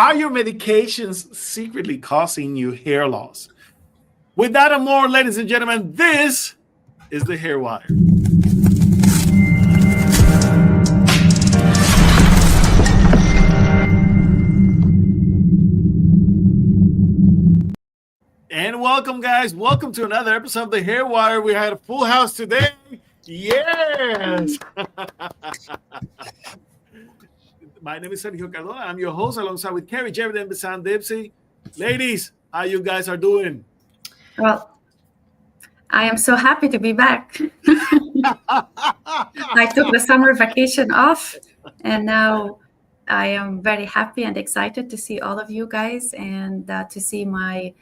Are your medications secretly causing you hair loss? With that and more, ladies and gentlemen, this is the Hair Wire. And welcome, guys. Welcome to another episode of the Hair Wire. We had a full house today. Yes. My name is Sergio Cardona. I'm your host alongside with Carrie, Jared, and Bisan Dipsy. Ladies, how you guys are doing? Well, I am so happy to be back. I took the summer vacation off, and now I am very happy and excited to see all of you guys and to see my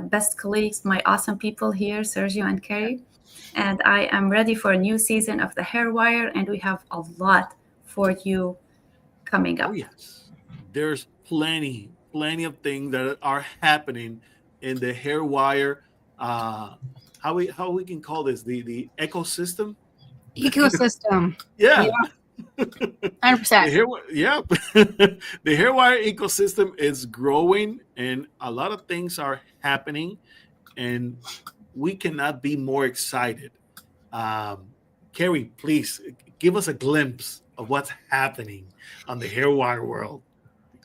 best colleagues, my awesome people here, Sergio and Carrie. And I am ready for a new season of the Hair Wire, and we have a lot for you coming up. Oh, yes. There's plenty of things that are happening in the Hair Wire. How we can call this the ecosystem? Ecosystem. Yeah. 100%. The Hair Wire ecosystem is growing, and a lot of things are happening, and we cannot be more excited. Carrie, please give us a glimpse of what's happening on the Hair Wire world.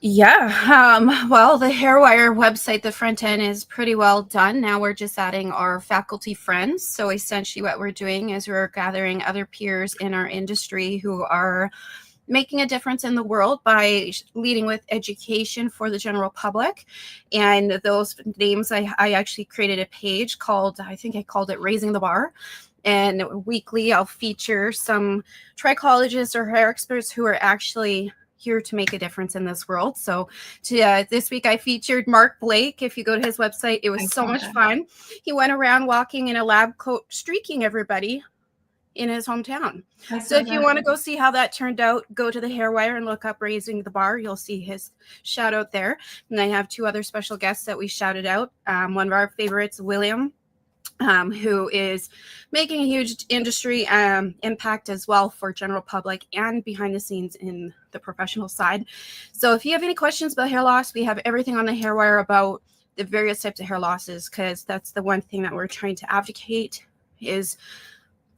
Yeah. Well, the Hair Wire website, the front end is pretty well done. Now we're just adding our faculty friends. So essentially what we're doing is we're gathering other peers in our industry who are making a difference in the world by leading with education for the general public. And those names, I actually created a page called, I think I called it Raising the Bar. And weekly, I'll feature some trichologists or hair experts who are actually here to make a difference in this world. So this week I featured Mark Blake. If you go to his website, it was so much fun. He went around walking in a lab coat, streaking everybody in his hometown. So if you want to go see how that turned out, go to the Hair Wire and look up Raising the Bar. You'll see his shout out there. And I have two other special guests that we shouted out. One of our favorites, William, who is making a huge industry impact as well for general public and behind the scenes in the professional side. So if you have any questions about hair loss, we have everything on the Hair Wire about the various types of hair losses, because that's the one thing that we're trying to advocate is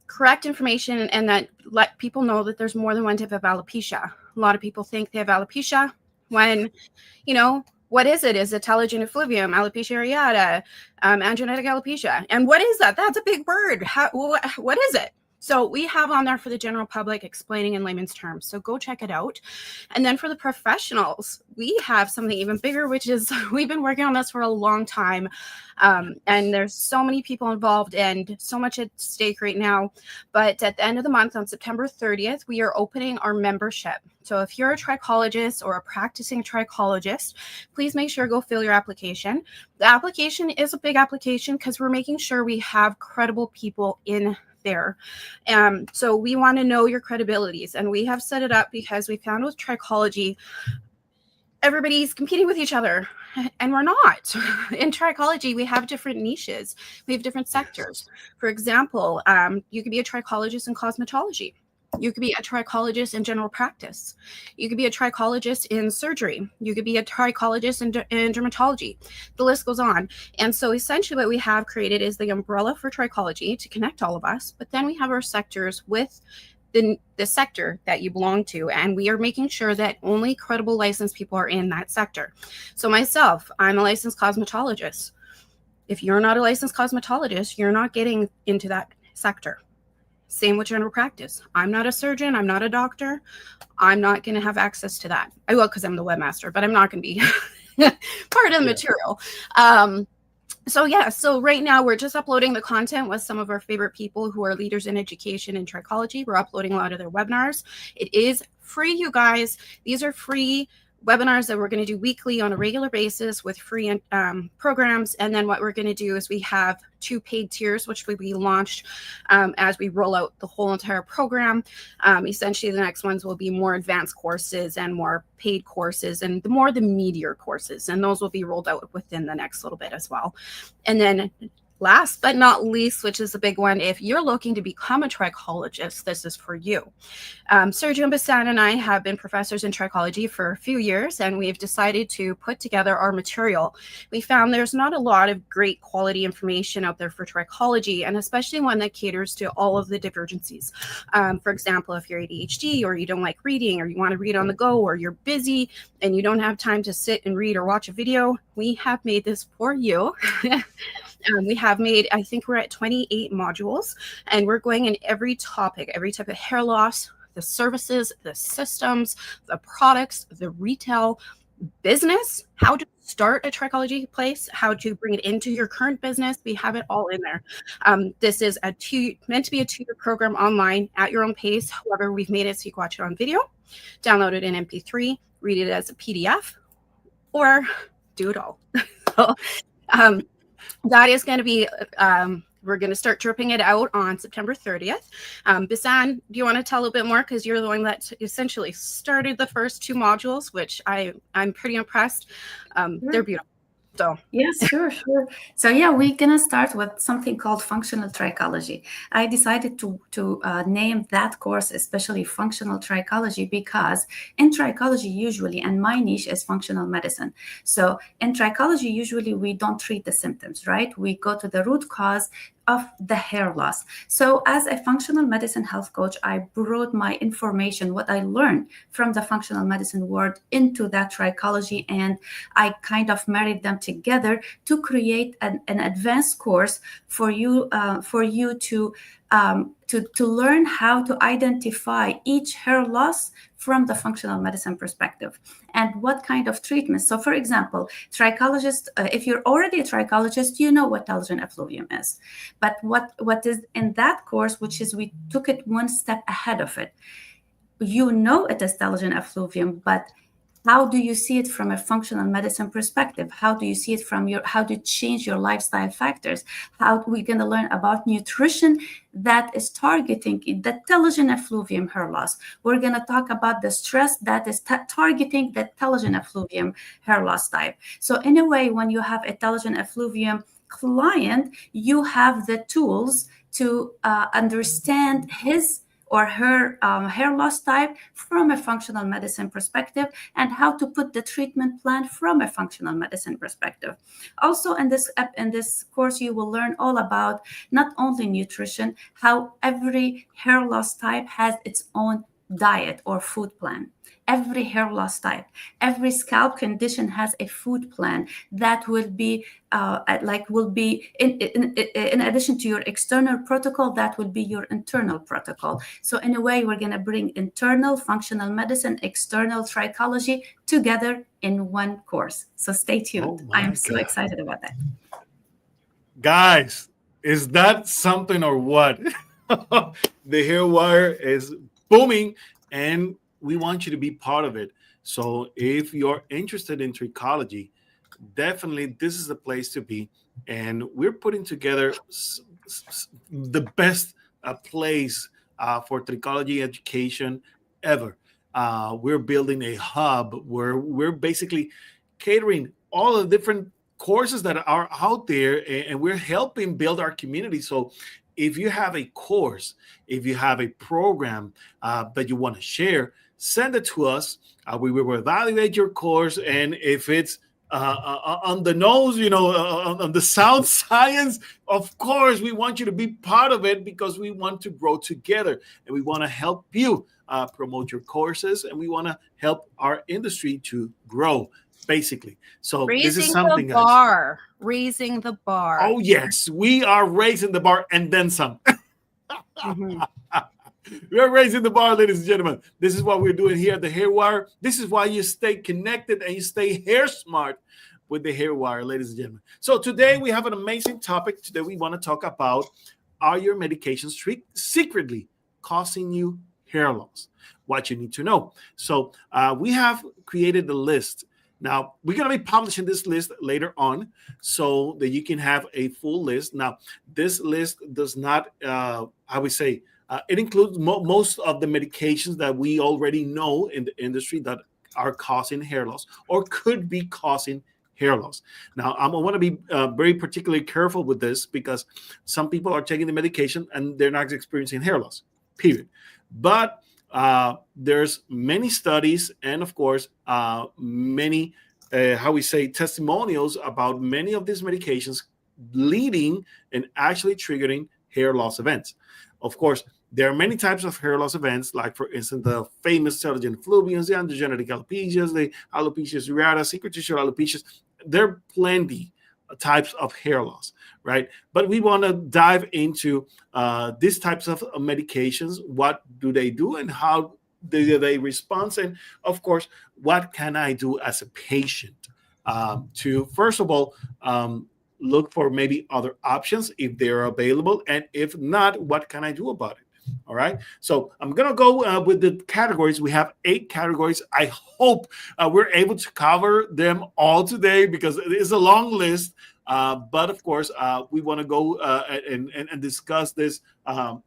correct information and that let people know that there's more than one type of alopecia. A lot of people think they have alopecia when, what is it? Is it telogen effluvium, alopecia areata, androgenetic alopecia? And what is that? That's a big word. What is it? So we have on there for the general public explaining in layman's terms. So go check it out. And then for the professionals, we have something even bigger, which is we've been working on this for a long time. And there's so many people involved and so much at stake right now. But at the end of the month, on September 30th, we are opening our membership. So if you're a trichologist or a practicing trichologist, please make sure to go fill your application. The application is a big application because we're making sure we have credible people in there. So we want to know your credibilities, and we have set it up because we found with trichology, everybody's competing with each other, and we're not. In trichology, we have different niches. We have different sectors. For example, you could be a trichologist in cosmetology. You could be a trichologist in general practice. You could be a trichologist in surgery. You could be a trichologist in dermatology. The list goes on. And so essentially what we have created is the umbrella for trichology to connect all of us. But then we have our sectors with the sector that you belong to. And we are making sure that only credible licensed people are in that sector. So myself, I'm a licensed cosmetologist. If you're not a licensed cosmetologist, you're not getting into that sector. Same with general practice. I'm not a surgeon. I'm not a doctor. I'm not going to have access to that. I will because I'm the webmaster, but I'm not going to be part of the material. So right now we're just uploading the content with some of our favorite people who are leaders in education and trichology. We're uploading a lot of their webinars. It is free, you guys. These are free webinars that we're going to do weekly on a regular basis with free programs. And then what we're going to do is we have 2 paid tiers, which will be launched as we roll out the whole entire program. Essentially, the next ones will be more advanced courses and more paid courses and the meatier courses. And those will be rolled out within the next little bit as well. And then last but not least, which is a big one, if you're looking to become a trichologist, this is for you. Sergio Bassan and I have been professors in trichology for a few years, and we've decided to put together our material. We found there's not a lot of great quality information out there for trichology, and especially one that caters to all of the divergencies. For example, if you're ADHD, or you don't like reading, or you want to read on the go, or you're busy and you don't have time to sit and read or watch a video, we have made this for you. We have made, I think we're at 28 modules, and we're going in every topic, every type of hair loss, the services, the systems, the products, the retail, business, how to start a trichology place, how to bring it into your current business. We have it all in there. This is meant to be a 2-year program online at your own pace. However, we've made it so you can watch it on video, download it in MP3, read it as a PDF, or do it all. So, that is going to be, we're going to start dripping it out on September 30th. Bassan, do you want to tell a little bit more? Because you're the one that essentially started the first 2 modules, which I'm pretty impressed. They're beautiful. So yes, sure. So yeah, we're gonna start with something called functional trichology. I decided to name that course especially functional trichology because in trichology usually, and my niche is functional medicine. So in trichology usually we don't treat the symptoms, right? We go to the root cause of the hair loss. So as a functional medicine health coach, I brought my information, what I learned from the functional medicine world, into that trichology, and I kind of married them together to create an advanced course for you to learn how to identify each hair loss from the functional medicine perspective and what kind of treatment. So for example, trichologist, if you're already a trichologist, you know what telogen effluvium is. But what is in that course, which is we took it one step ahead of it. You know it is telogen effluvium, but how do you see it from a functional medicine perspective? How do you see it from how to change your lifestyle factors? How we're going to learn about nutrition that is targeting the telogen effluvium hair loss. We're going to talk about the stress that is targeting the telogen effluvium hair loss type. So in a way, when you have a telogen effluvium client, you have the tools to understand his or her hair loss type from a functional medicine perspective, and how to put the treatment plan from a functional medicine perspective. Also in this course, you will learn all about not only nutrition, how every hair loss type has its own diet or food plan. Every hair loss type, every scalp condition has a food plan that will be in addition to your external protocol, that will be your internal protocol. So in a way, we're going to bring internal functional medicine, external trichology together in one course. So stay tuned. I am so excited about that. Guys, is that something or what? The hair wire is booming, and we want you to be part of it. So if you're interested in trichology, definitely this is the place to be. And we're putting together the best place for trichology education ever. We're building a hub where we're basically catering all the different courses that are out there, and we're helping build our community. So if you have a course, if you have a program that you want to share, send it to us. We will evaluate your course, and if it's on the nose, on the sound science, of course, we want you to be part of it, because we want to grow together, and we want to help you promote your courses, and we want to help our industry to grow, basically. So this is something else. Raising the bar. Oh, yes, we are raising the bar and then some. Mm-hmm. We're raising the bar, ladies and gentlemen. This is what we're doing here at the Hair Wire. This is why you stay connected and you stay hair smart with the Hair Wire, ladies and gentlemen. So today we have an amazing topic. Today we want to talk about, are your medications secretly causing you hair loss? What you need to know. So we have created a list. Now, we're going to be publishing this list later on so that you can have a full list. Now, this list does not, I would say, it includes most of the medications that we already know in the industry that are causing hair loss or could be causing hair loss. Now, I want to be very particularly careful with this because some people are taking the medication and they're not experiencing hair loss, period. But there's many studies and, of course, many, how we say, testimonials about many of these medications leading and actually triggering hair loss events. Of course, there are many types of hair loss events, like, for instance, the famous telogen effluviums, the androgenetic alopecias, the alopecias areata, secretitial alopecias. There are plenty types of hair loss, right? But we want to dive into these types of medications. What do they do and how do they respond? And, of course, what can I do as a patient to, first of all, look for maybe other options if they're available, and if not, what can I do about it? All right, so I'm gonna go with the categories. We have 8 categories. I hope we're able to cover them all today because it is a long list, but of course we want to go and discuss this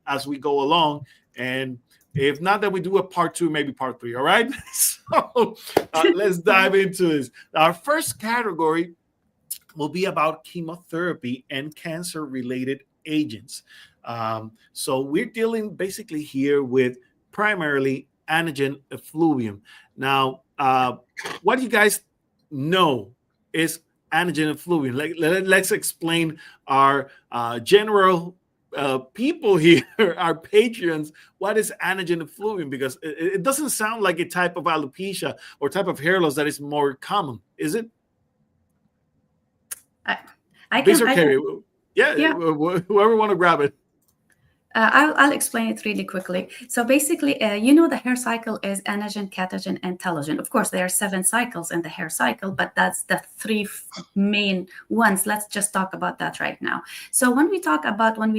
as we go along, and if not, then we do a part 2, maybe part 3. All right, so let's dive into this. Our first category will be about chemotherapy and cancer-related agents. So we're dealing basically here with primarily antigen effluvium. Now, what you guys know is antigen effluvium. Let's explain our general people here, our patrons, what is antigen effluvium, because it doesn't sound like a type of alopecia or type of hair loss that is more common, is it? I can, yeah, whoever want to grab it. I'll explain it really quickly. So basically, the hair cycle is anagen, catagen, and telogen. Of course, there are 7 cycles in the hair cycle, but that's the 3 main ones. Let's just talk about that right now. So when we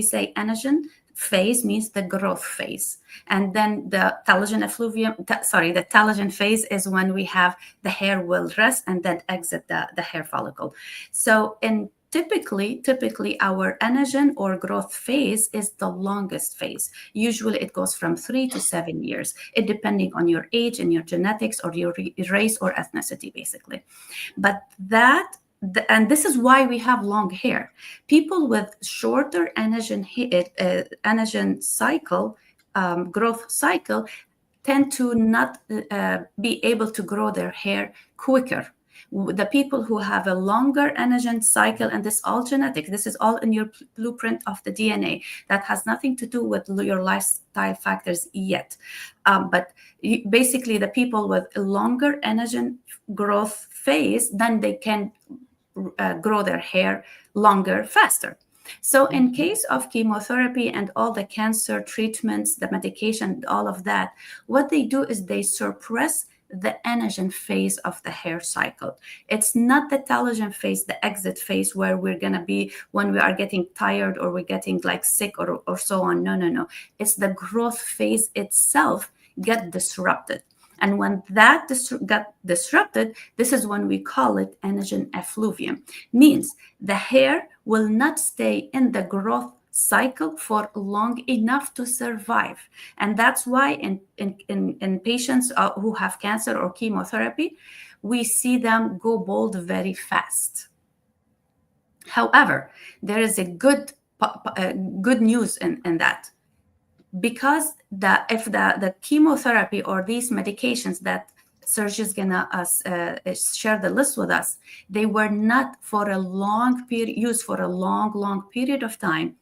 say anagen phase, means the growth phase. And then the telogen effluvium, the telogen phase is when we have the hair will rest and then exit the hair follicle. So Typically, our anagen or growth phase is the longest phase. Usually, it goes from 3 to 7 years, it depending on your age and your genetics or your race or ethnicity, basically. But and this is why we have long hair. People with shorter anagen cycle, growth cycle, tend to not be able to grow their hair quicker. The people who have a longer anagen cycle, and this all genetic, this is all in your blueprint of the DNA. That has nothing to do with your lifestyle factors yet. But basically, the people with a longer anagen growth phase, then they can grow their hair longer, faster. So in case of chemotherapy and all the cancer treatments, the medication, all of that, what they do is they suppress the anagen phase of the hair cycle. It's not the telogen phase, the exit phase, where we're going to be when we are getting tired or we're getting like sick or so on. No. It's the growth phase itself get disrupted. And when that got disrupted, this is when we call it anagen effluvium. Means the hair will not stay in the growth cycle for long enough to survive. And that's why in patients who have cancer or chemotherapy, we see them go bald very fast. However, there is a good news in that. Because if the chemotherapy or these medications that Serge is gonna share the list with us, they were not for a long period, used for a long period of time.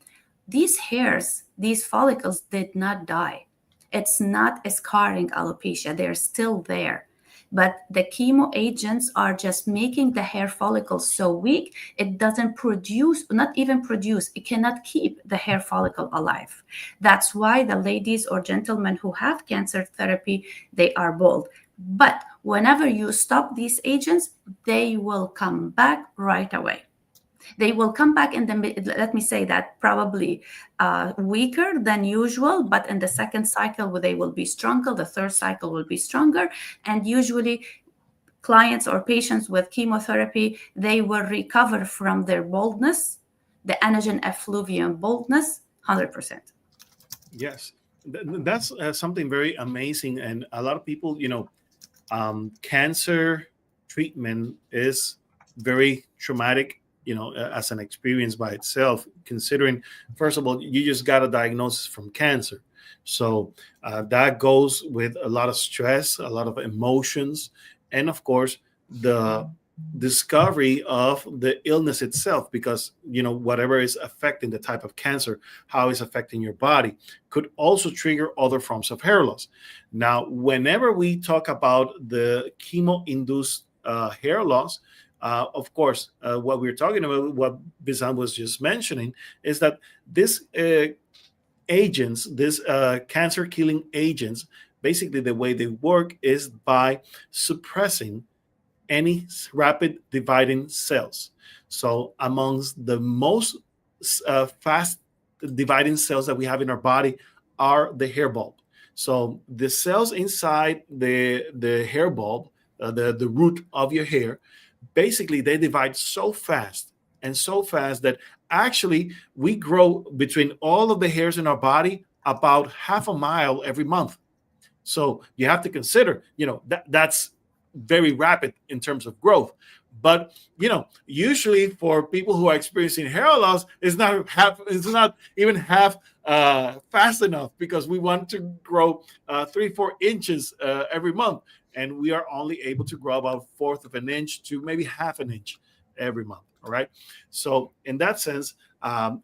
These hairs, these follicles did not die. It's not a scarring alopecia. They're still there. But the chemo agents are just making the hair follicles so weak, it doesn't produce, not even produce, it cannot keep the hair follicle alive. That's why the ladies or gentlemen who have cancer therapy, they are bald. But whenever you stop these agents, they will come back right away. They will come back let me say that, probably weaker than usual, but in the second cycle they will be stronger, the third cycle will be stronger, and usually clients or patients with chemotherapy, they will recover from their baldness, the anagen effluvium baldness, 100%. Yes, that's something very amazing, and a lot of people, cancer treatment is very traumatic, as an experience by itself, considering, first of all, you just got a diagnosis from cancer. So that goes with a lot of stress, a lot of emotions, and of course, the discovery of the illness itself, because whatever is affecting the type of cancer, how it's affecting your body, could also trigger other forms of hair loss. Now, whenever we talk about the chemo-induced hair loss, of course, what we're talking about, what Bizan was just mentioning, is that this agents, these cancer killing agents, basically the way they work is by suppressing any rapid dividing cells. So amongst the most fast dividing cells that we have in our body are the hair bulb. So the cells inside the hair bulb, the root of your hair, basically they divide so fast and so fast that actually we grow between all of the hairs in our body about half a mile every month. So you have to consider, that's very rapid in terms of growth. But usually for people who are experiencing hair loss, it's not even half fast enough, because we want to grow 3-4 inches every month, and we are only able to grow about 1/4 of an inch to maybe half an inch every month. All right. So in that sense,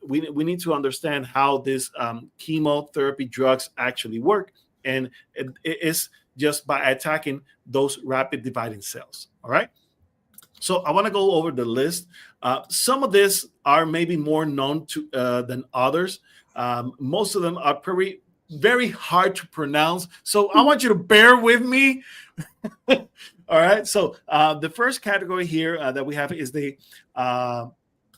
we need to understand how these chemotherapy drugs actually work, and it is just by attacking those rapid dividing cells. All right. So I want to go over the list. Some of these are maybe more known than others. Most of them are very hard to pronounce. So I want you to bear with me. All right. So the first category here that we have is the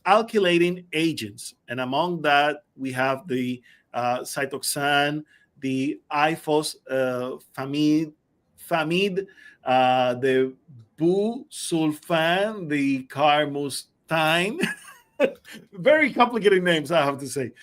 alkylating agents. And among that, we have the cytoxan, the ifosfamide, the busulfan, the carmustine. Very complicated names, I have to say.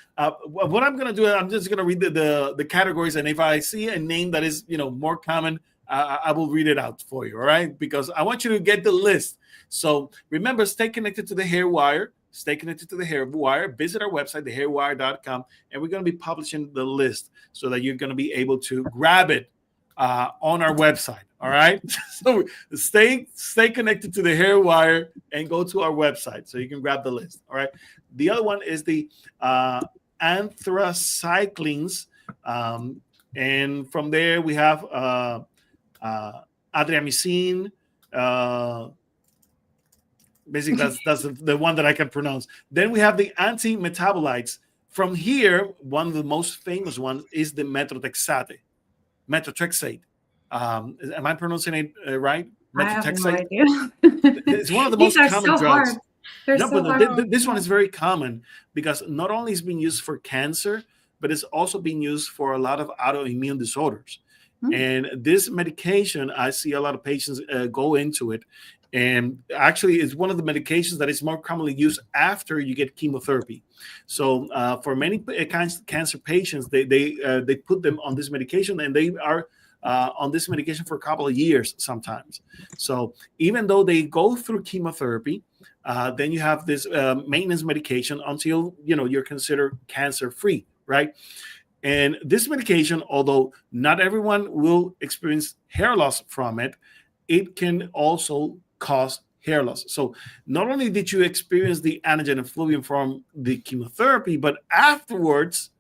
What I'm going to do, I'm just going to read the categories, and if I see a name that is more common, I will read it out for you. All right, because I want you to get the list. So remember, stay connected to the Hair Wire. Stay connected to the Hair Wire. Visit our website, thehairwire.com, and we're going to be publishing the list so that you're going to be able to grab it on our website. All right. So stay connected to the Hair Wire and go to our website so you can grab the list. All right. The other one is the anthracyclines, and from there we have adriamycin. Basically, that's the one that I can pronounce. Then we have the anti-metabolites. From here, one of the most famous ones is the methotrexate. Am I pronouncing it right? I have no Methotrexate. idea. It's one of the These most are common so drugs. hard. They're No, so but hard. this one is very common because not only is being used for cancer, but it's also being used for a lot of autoimmune disorders. And this medication, I see a lot of patients go into it. And actually, it's one of the medications that is more commonly used after you get chemotherapy. So for many cancer patients, they put them on this medication, and they are on this medication for a couple of years sometimes. So even though they go through chemotherapy, then you have this maintenance medication until you're considered cancer free, right? And this medication, although not everyone will experience hair loss from it, it can also cause hair loss. So not only did you experience the anagen effluvium from the chemotherapy, but afterwards,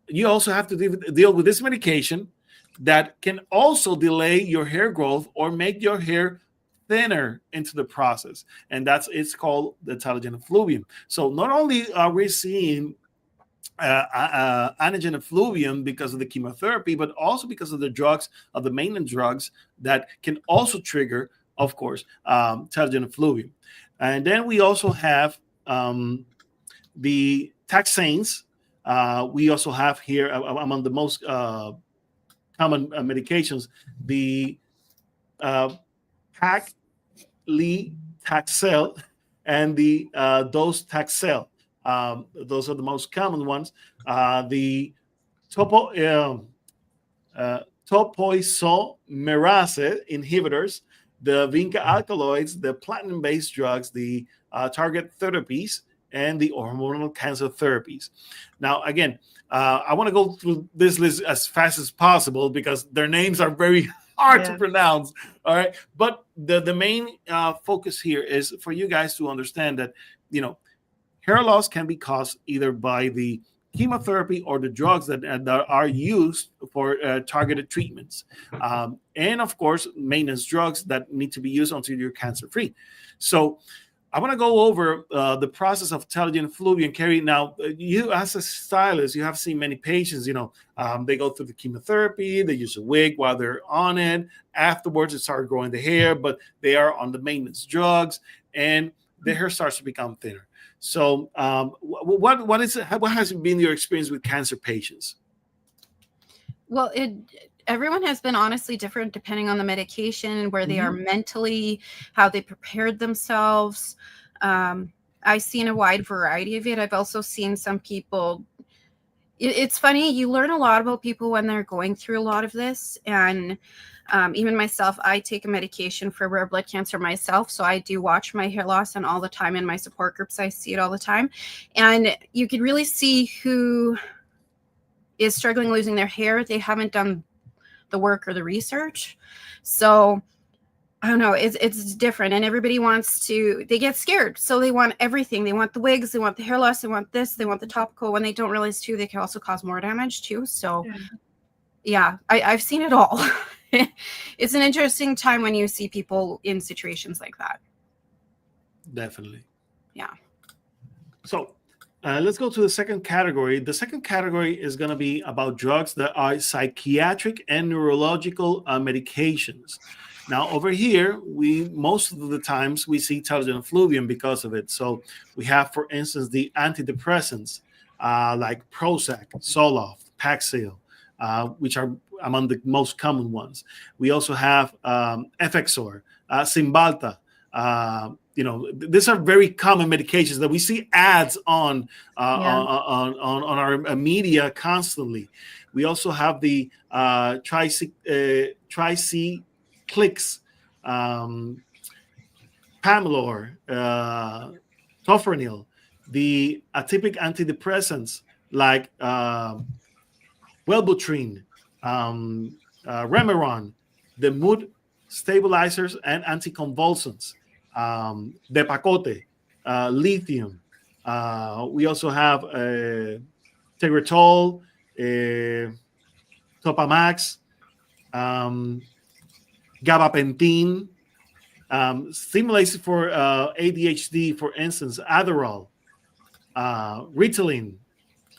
you also have to deal with this medication that can also delay your hair growth or make your hair thinner into the process. And it's called the anagen effluvium. So not only are we seeing anagen effluvium because of the chemotherapy, but also because of the drugs, of the maintenance drugs that can also trigger, of course, anagen effluvium. And then we also have the taxanes. We also have here among the most common medications, the paclitaxel and the docetaxel. Those are the most common ones. The topoisomerase inhibitors, the vinca alkaloids, the platinum-based drugs, the target therapies, and the hormonal cancer therapies. Now, again, I want to go through this list as fast as possible because their names are very hard to pronounce. All right. But the main focus here is for you guys to understand that, hair loss can be caused either by the chemotherapy or the drugs that are used for targeted treatments. And of course, maintenance drugs that need to be used until you're cancer free. So I want to go over the process of pterygium fluvium, Carrie. Now, you as a stylist, you have seen many patients, they go through the chemotherapy, they use a wig while they're on it. Afterwards, it starts growing the hair, but they are on the maintenance drugs and the hair starts to become thinner. So what has been your experience with cancer patients? Well, everyone has been honestly different depending on the medication and where they are mentally, how they prepared themselves. I've seen a wide variety of it. I've also seen some people, it's funny, you learn a lot about people when they're going through a lot of this. And even myself, I take a medication for rare blood cancer myself. So I do watch my hair loss, and all the time in my support groups, I see it all the time. And you can really see who is struggling losing their hair. They haven't done the work or the research. So I don't know, it's different, and everybody they get scared. So they want everything. They want the wigs, they want the hair loss, they want this, they want the topical, when they don't realize too, they can also cause more damage too. So yeah, I've seen it all. It's an interesting time when you see people in situations like that. Definitely. Yeah. So let's go to the second category. The second category is going to be about drugs that are psychiatric and neurological medications. Now, over here, most of the times we see pterygium fluvium because of it. So we have, for instance, the antidepressants like Prozac, Zoloft, Paxil, which are among the most common ones. We also have Effexor, Cymbalta. These are very common medications that we see ads on our media constantly. We also have the Tricyclics, Pamelor, Tofranil, the atypic antidepressants like Wellbutrin, Remeron, the mood stabilizers and anticonvulsants, Depakote, lithium. We also have Tegretol, Topamax, gabapentin, stimulants for ADHD, for instance, Adderall, Ritalin,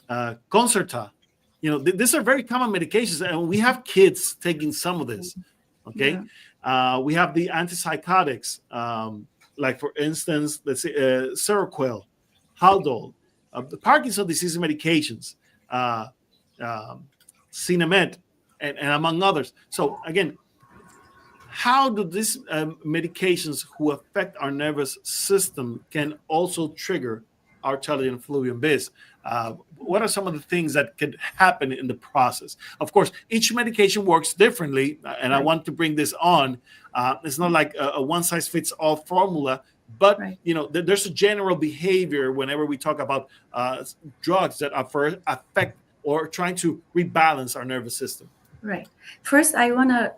Concerta. These are very common medications, and we have kids taking some of this. Okay, we have the antipsychotics, like for instance, let's say Seroquel, Haldol, the Parkinson's disease medications, Sinemet, and among others. So again, how do these medications who affect our nervous system can also trigger our pterygium fluvium bis? What are some of the things that could happen in the process? Of course, each medication works differently, and I want to bring this on. It's not like a one-size-fits-all formula, but there's a general behavior whenever we talk about drugs that affect or trying to rebalance our nervous system. Right. First, I want to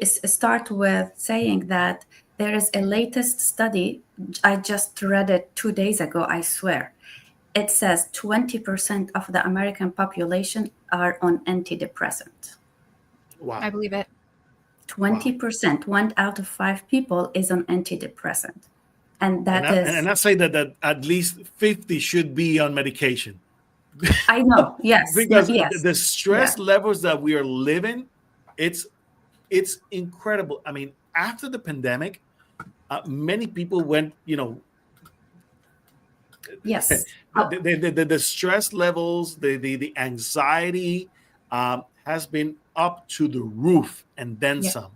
start with saying that there is a latest study. I just read it 2 days ago, I swear. It says 20% of the American population are on antidepressant. Wow. I believe it. 20%, 1 out of 5 people is on antidepressant. And I say that at least 50 should be on medication. I know, yes. Because the stress levels that we are living, it's incredible. I mean, after the pandemic, many people went, yes. The stress levels, the anxiety has been up to the roof and then some.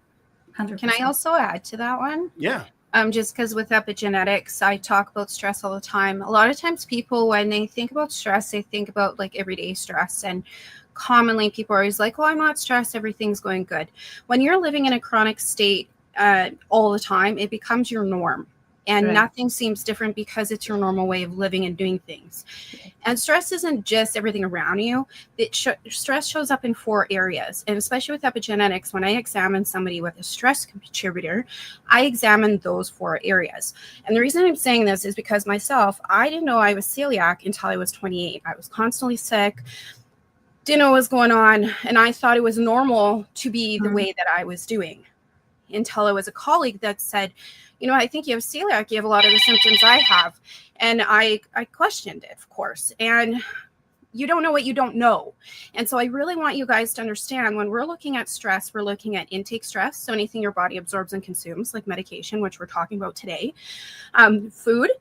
100%. Can I also add to that one? Yeah. Just because with epigenetics, I talk about stress all the time. A lot of times people, when they think about stress, they think about like everyday stress. And commonly people are always like, oh, I'm not stressed. Everything's going good. When you're living in a chronic state, all the time, it becomes your norm. And Right. nothing seems different because it's your normal way of living and doing things. And stress isn't just everything around you. Stress shows up in 4 areas. And especially with epigenetics, when I examine somebody with a stress contributor, I examine those 4 areas. And the reason I'm saying this is because myself, I didn't know I was celiac until I was 28. I was constantly sick, didn't know what was going on. And I thought it was normal to be the way that I was doing, until it was a colleague that said, I think you have celiac. You have a lot of the symptoms I have. And I questioned it, of course. And you don't know what you don't know. And so I really want you guys to understand, when we're looking at stress, we're looking at intake stress. So anything your body absorbs and consumes, like medication, which we're talking about today, food.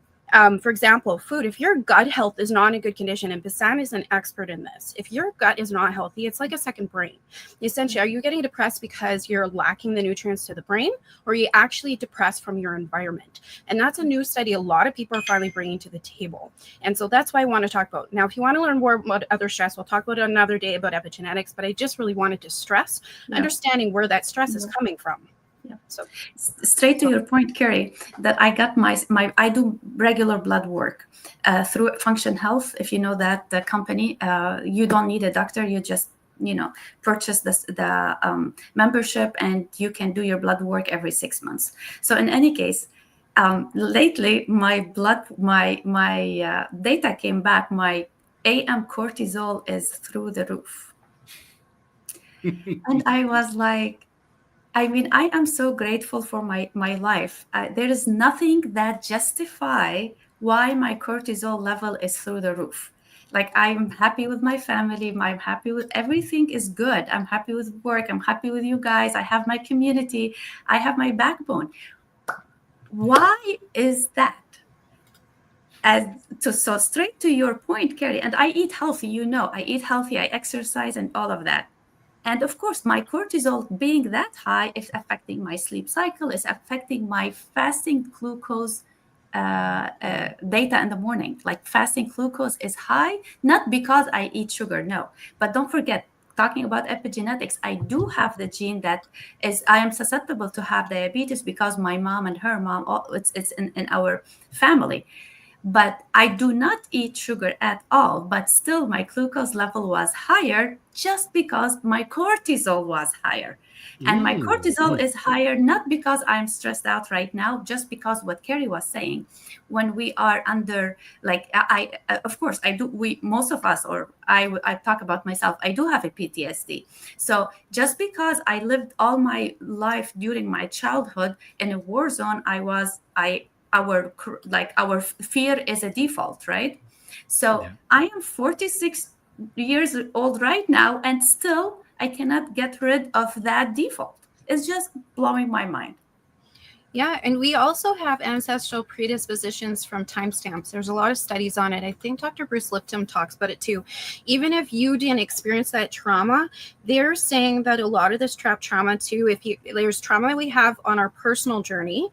For example, food, if your gut health is not in good condition, and Bassam is an expert in this, if your gut is not healthy, it's like a second brain. Essentially, are you getting depressed because you're lacking the nutrients to the brain, or are you actually depressed from your environment? And that's a new study a lot of people are finally bringing to the table. And so that's why I want to talk about. Now, if you want to learn more about other stress, we'll talk about it another day about epigenetics, but I just really wanted to stress understanding where that stress is coming from. Yeah. So straight to your point, Carrie, that I got my I do regular blood work through Function Health. If you know that the company, you don't need a doctor. You just purchase the membership, and you can do your blood work every 6 months. So in any case, lately my data came back. My AM cortisol is through the roof, and I was like, I am so grateful for my life. There is nothing that justify why my cortisol level is through the roof. Like, I'm happy with my family. I'm happy with everything is good. I'm happy with work. I'm happy with you guys. I have my community. I have my backbone. Why is that? So straight to your point, Carrie, and I eat healthy. I eat healthy. I exercise and all of that. And of course, my cortisol being that high is affecting my sleep cycle, is affecting my fasting glucose data in the morning. Like, fasting glucose is high, not because I eat sugar, no. But don't forget, talking about epigenetics, I do have the gene that I am susceptible to have diabetes because my mom and her mom, it's in our family. But I do not eat sugar at all, but still my glucose level was higher just because my cortisol was higher. And my cortisol is higher not because I'm stressed out right now, just because what Carrie was saying, when we are under, like, of course, most of us, or I talk about myself, I do have a PTSD. So just because I lived all my life during my childhood in a war zone, our fear is a default, right? So I am 46 years old right now, and still I cannot get rid of that default. It's just blowing my mind. Yeah, and we also have ancestral predispositions from timestamps. There's a lot of studies on it. I think Dr. Bruce Lipton talks about it too. Even if you didn't experience that trauma, they're saying that a lot of this trauma too, there's trauma we have on our personal journey,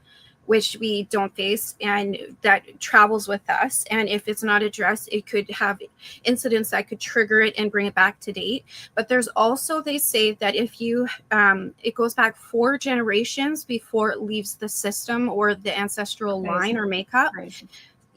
which we don't face, and that travels with us. And if it's not addressed, it could have incidents that could trigger it and bring it back to date. But there's also, they say that if you, it goes back 4 generations before it leaves the system or the ancestral line or makeup.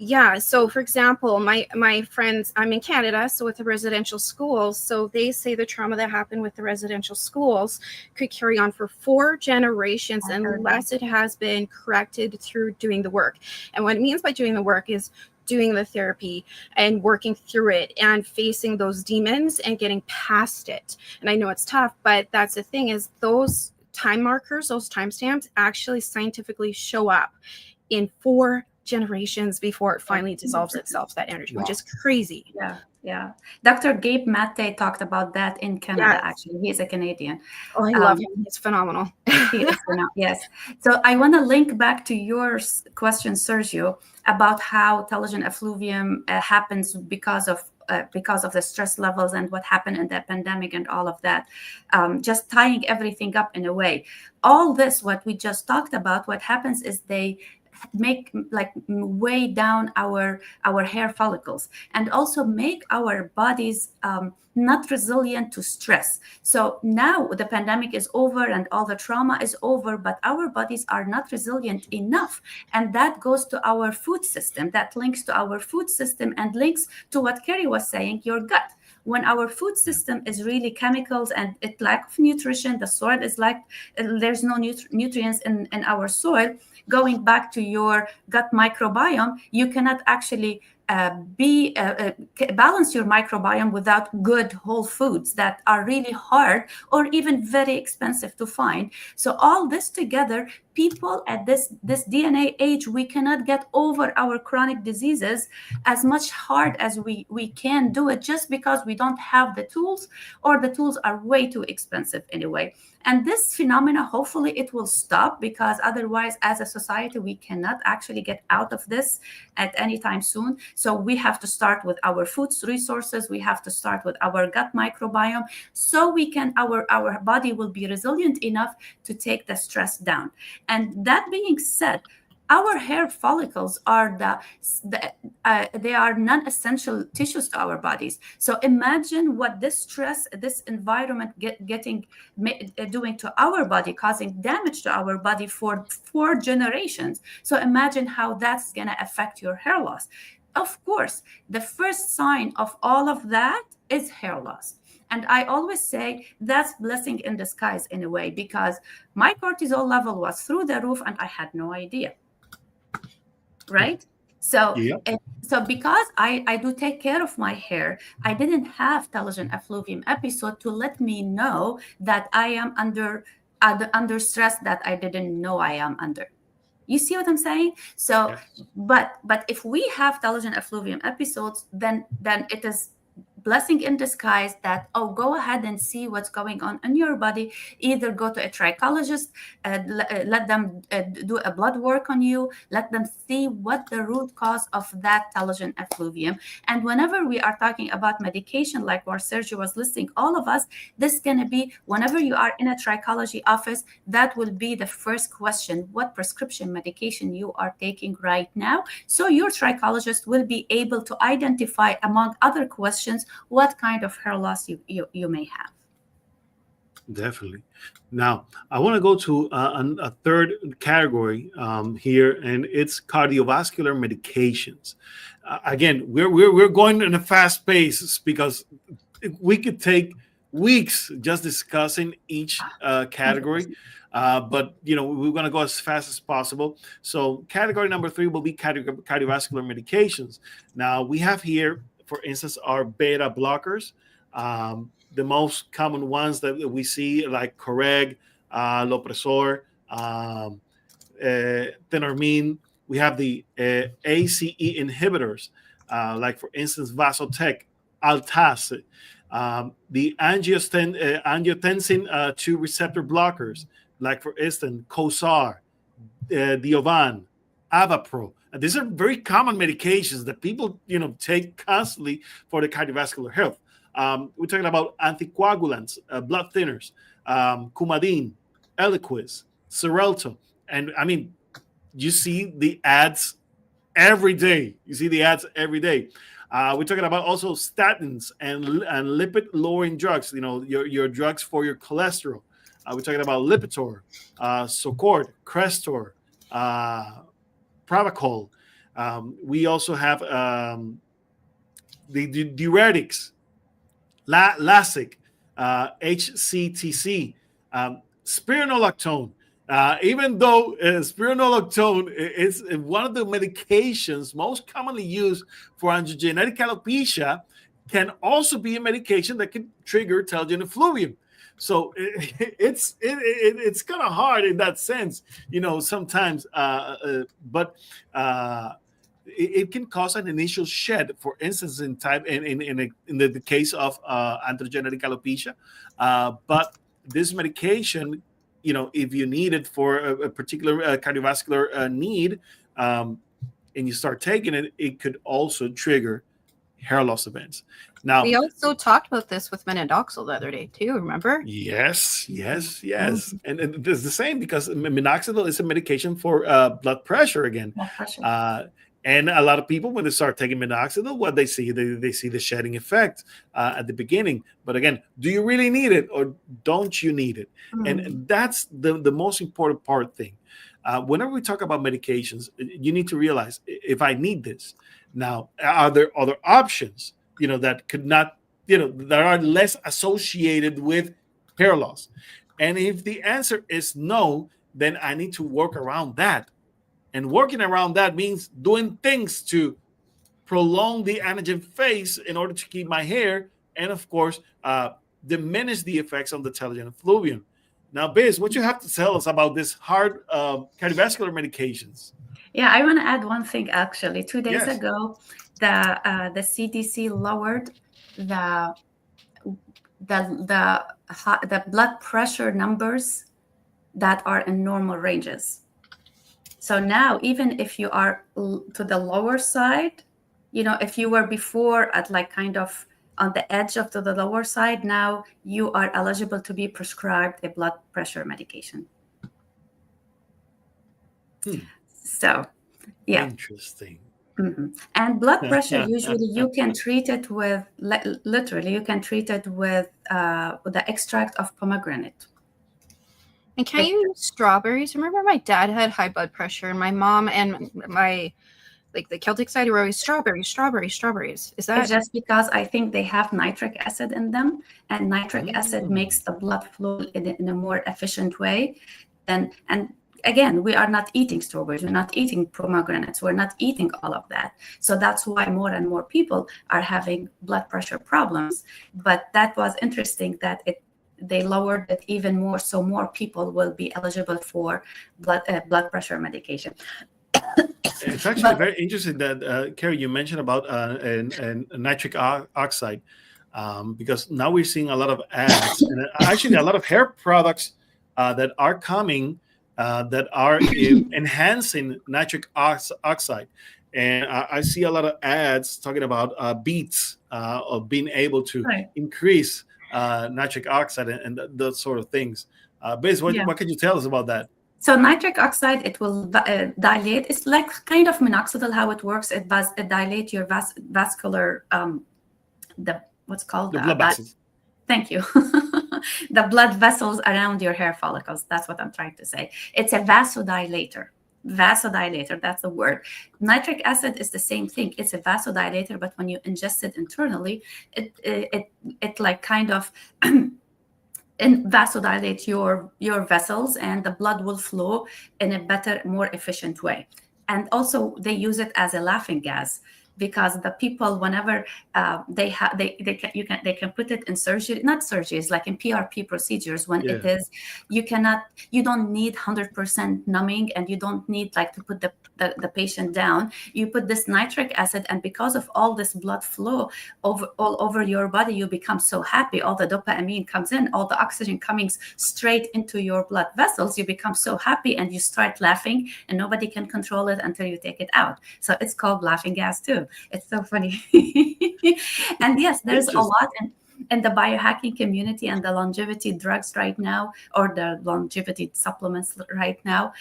Yeah. So for example, my friends, I'm in Canada, so with the residential schools, so they say the trauma that happened with the residential schools could carry on for 4 generations unless it has been corrected through doing the work. And what it means by doing the work is doing the therapy and working through it and facing those demons and getting past it. And I know it's tough, but that's the thing, is those time markers, those timestamps actually scientifically show up in 4 generations before it finally dissolves itself, that energy, which is crazy. Yeah. Dr. Gabe Matte talked about that in Canada, actually. He's a Canadian. Oh, I love him. He's phenomenal. He is phenomenal, yes. So I want to link back to your question, Sergio, about how telogen effluvium happens because of the stress levels and what happened in the pandemic and all of that. Just tying everything up in a way. All this, what we just talked about, what happens is they make like weigh down our hair follicles, and also make our bodies not resilient to stress. So now the pandemic is over and all the trauma is over, but our bodies are not resilient enough. And that goes to our food system, that links to our food system and links to what Kerry was saying, your gut. When our food system is really chemicals and it lack of nutrition, the soil is like there's no nutrients in our soil. Going back to your gut microbiome, you cannot actually balance your microbiome without good whole foods that are really hard or even very expensive to find. So all this together, people at this DNA age, we cannot get over our chronic diseases as much hard as we can do it, just because we don't have the tools, or the tools are way too expensive anyway. And this phenomena, hopefully it will stop, because otherwise as a society we cannot actually get out of this at any time soon. So we have to start with our food resources, we have to start with our gut microbiome, so we can our body will be resilient enough to take the stress down. And that being said, our hair follicles are they are non-essential tissues to our bodies. So imagine what this stress, this environment doing to our body, causing damage to our body for 4 generations. So imagine how that's going to affect your hair loss. Of course, the first sign of all of that is hair loss. And I always say that's blessing in disguise in a way, because my cortisol level was through the roof and I had no idea. Right? So, Yeah. so because I do take care of my hair, I didn't have telogen effluvium episode to let me know that I am under stress that I didn't know I am under. You see what I'm saying? So, Yes. but if we have telogen effluvium episodes, then it is blessing in disguise that, oh, go ahead and see what's going on in your body. Either go to a trichologist, let them do a blood work on you, let them see what the root cause of that telogen effluvium. And whenever we are talking about medication, like what Sergio was listing, all of us, this is going to be, whenever you are in a trichology office, that will be the first question: what prescription medication you are taking right now? So your trichologist will be able to identify, among other questions, what kind of hair loss you may have. Definitely. Now, I want to go to a third category here, and it's cardiovascular medications. Again, we're going in a fast pace because we could take weeks just discussing each category. But we're going to go as fast as possible. So category number 3 will be cardiovascular medications. Now we have here, for instance, our beta blockers. The most common ones that we see, like Coreg, Lopresor, Tenormin. We have the ACE inhibitors, like for instance Vasotec, Altase, the angiotensin 2 receptor blockers, like for instance Cosar, Diovan, Avapro. And these are very common medications that people take constantly for the cardiovascular health. We're talking about anticoagulants, blood thinners, Coumadin, Eliquis, Xarelto. And I mean, you see the ads every day. We're talking about also statins and lipid lowering drugs, your drugs for your cholesterol. We're talking about Lipitor, Socort, Crestor, Pravachol. We also have the diuretics, Lasix, HCTC, spironolactone. Even though spironolactone is one of the medications most commonly used for androgenetic alopecia, can also be a medication that can trigger telogen effluvium. So it's kind of hard in that sense, sometimes, but it can cause an initial shed, for instance, in the case of androgenetic alopecia. But this medication, if you need it for a particular cardiovascular need, and you start taking it, it could also trigger hair loss events. Now, we also talked about this with minoxidil the other day too. Remember? yes, yes, yes, Mhm. and it's the same because minoxidil is a medication for blood pressure again. Blood pressure. And a lot of people, when they start taking minoxidil, what they see, they see the shedding effect at the beginning. But again, do you really need it or don't you need it? And that's the most important part thing. Whenever we talk about medications, you need to realize if I need this. Now, are there other options, that could not, that are less associated with hair loss? And if the answer is no, then I need to work around that. And working around that means doing things to prolong the anagen phase in order to keep my hair and, of course, diminish the effects on the telogen effluvium. Now, Biz, what you have to tell us about this hard cardiovascular medications? Yeah, I want to add one thing actually. 2 days Yes. ago, the CDC lowered the the blood pressure numbers that are in normal ranges. So now, even if you are to the lower side, if you were before at like kind of on the edge of the lower side, now you are eligible to be prescribed a blood pressure medication. So, yeah. Interesting. And blood pressure, usually you can treat it with, literally, you can treat it with the extract of pomegranate. And can you use strawberries? Remember, my dad had high blood pressure, and my mom and my, like the Celtic side, were always strawberries. Is that? It's just because I think they have nitric acid in them, and nitric acid makes the blood flow in a more efficient way. And again, we are not eating strawberries, we're not eating pomegranates, we're not eating all of that. So that's why more and more people are having blood pressure problems. But that was interesting that they lowered it even more, so more people will be eligible for blood pressure medication. It's actually very interesting that, Carrie, you mentioned about nitric oxide, because now we're seeing a lot of ads and actually a lot of hair products that are coming that are enhancing nitric oxide. And I see a lot of ads talking about beets of being able to increase nitric oxide and those sort of things. Biz, what can you tell us about that? So nitric oxide, it will dilate. It's like kind of minoxidil, how it works. It dilate your vascular, what's called the blood vessels. Thank you. The blood vessels around your hair follicles. That's what I'm trying to say. It's a vasodilator. Vasodilator, that's the word. Nitric acid is the same thing. It's a vasodilator, but when you ingest it internally, it like kind of and vasodilate your vessels, and the blood will flow in a better, more efficient way. And also they use it as a laughing gas, because the people, whenever they can put it in surgery, not surgeries, like in PRP procedures, when it is, you don't need 100% numbing, and you don't need like to put the patient down. You put this nitric acid, and because of all this blood flow all over your body, you become so happy. All the dopamine comes in, all the oxygen coming straight into your blood vessels. You become so happy, and you start laughing, and nobody can control it until you take it out. So it's called laughing gas too. It's so funny. And yes, there's a lot in the biohacking community and the longevity drugs right now, or the longevity supplements right now.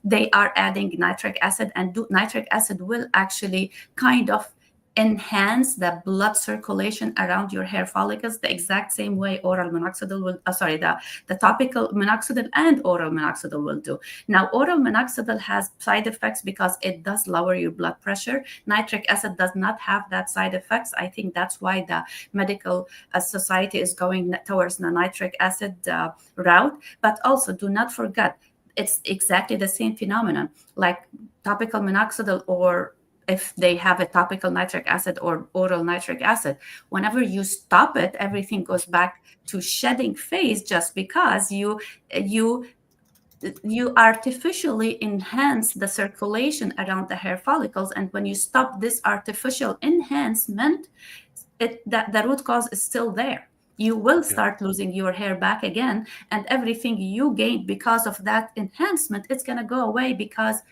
They are adding nitric acid, and nitric acid will actually kind of enhance the blood circulation around your hair follicles the exact same way oral minoxidil will, the topical minoxidil and oral minoxidil will do. Now, oral minoxidil has side effects because it does lower your blood pressure. Nitric acid does not have that side effects. I think that's why the medical society is going towards the nitric acid route. But also, do not forget, it's exactly the same phenomenon, like topical minoxidil, or if they have a topical nitric acid or oral nitric acid, whenever you stop it, everything goes back to shedding phase, just because you artificially enhance the circulation around the hair follicles. And when you stop this artificial enhancement, the root cause is still there. You will start losing your hair back again, and everything you gained because of that enhancement, it's going to go away, because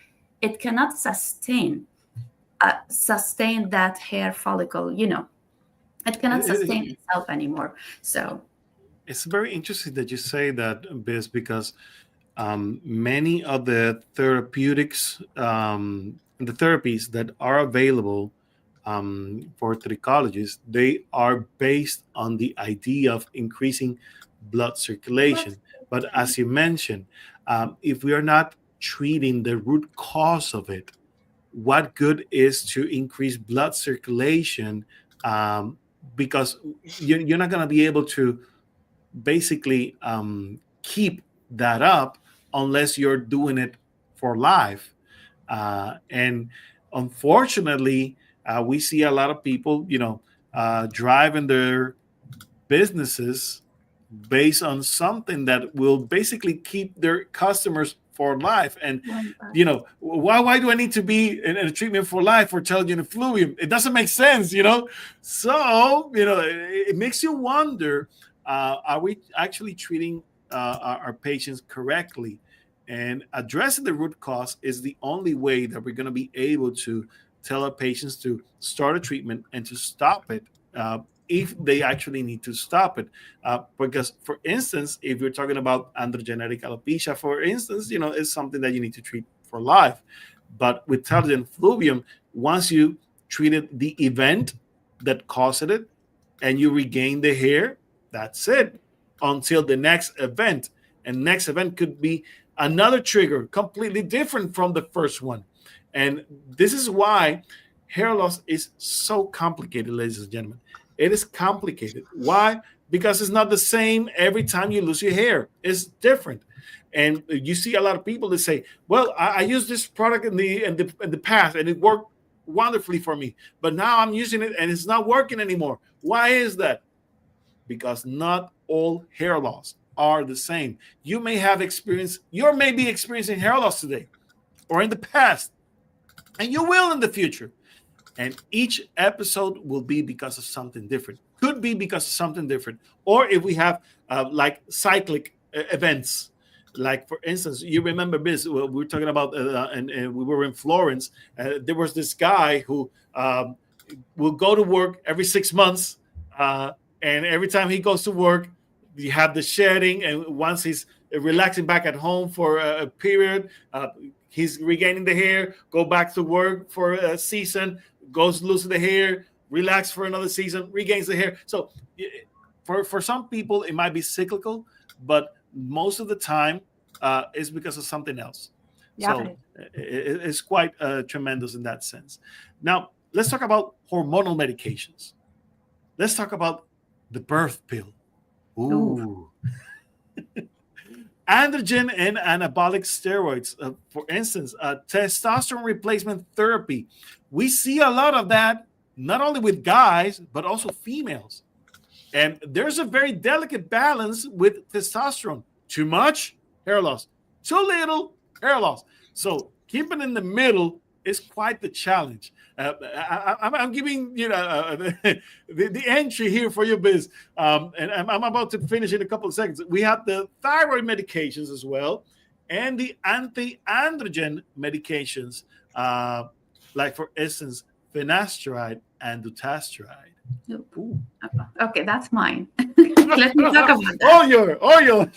it cannot sustain sustain that hair follicle. It cannot sustain itself anymore. So It's very interesting that you say that, Biz, because many of the therapeutics, the therapies that are available for trichologists, they are based on the idea of increasing blood circulation. But as you mentioned, if we are not treating the root cause of it, what good is to increase blood circulation? Because you're not going to be able to basically keep that up unless you're doing it for life. And unfortunately, we see a lot of people, driving their businesses based on something that will basically keep their customers for life. And why do I need to be in a treatment for life for pterygium effluvium? It doesn't make sense. So it makes you wonder, are we actually treating our patients correctly? And addressing the root cause is the only way that we're going to be able to tell our patients to start a treatment and to stop it, if they actually need to stop it. Because, for instance, if you're talking about androgenetic alopecia, for instance, it's something that you need to treat for life. But with pterygium fluvium, once you treated the event that caused it and you regain the hair, that's it until the next event. And next event could be another trigger completely different from the first one. And this is why hair loss is so complicated, ladies and gentlemen. It is complicated. Why? Because it's not the same every time you lose your hair. It's different. And you see a lot of people that say, well, I used this product in the past and it worked wonderfully for me, but now I'm using it and it's not working anymore. Why is that? Because not all hair loss are the same. You may be experiencing hair loss today or in the past, and you will in the future. And each episode will be because of something different. Could be because of something different. Or if we have like cyclic events, like, for instance, you remember this, we were talking about, and we were in Florence. There was this guy who will go to work every 6 months. And every time he goes to work, you have the shedding. And once he's relaxing back at home for a period, he's regaining the hair, go back to work for a season, goes lose the hair, relax for another season, regains the hair. So for some people, it might be cyclical, but most of the time it's because of something else. Yeah. So it's quite tremendous in that sense. Now, let's talk about hormonal medications. Let's talk about the birth pill. Ooh. Androgen and anabolic steroids, for instance, testosterone replacement therapy. We see a lot of that, not only with guys, but also females. And there's a very delicate balance with testosterone. Too much, hair loss. Too little, hair loss. So keeping in the middle is quite the challenge. I'm giving the entry here for your biz, and I'm about to finish in a couple of seconds. We have the thyroid medications as well, and the anti-androgen medications, like, for instance, finasteride and dutasteride. Ooh. Okay, that's mine. Let me talk about that. All yours.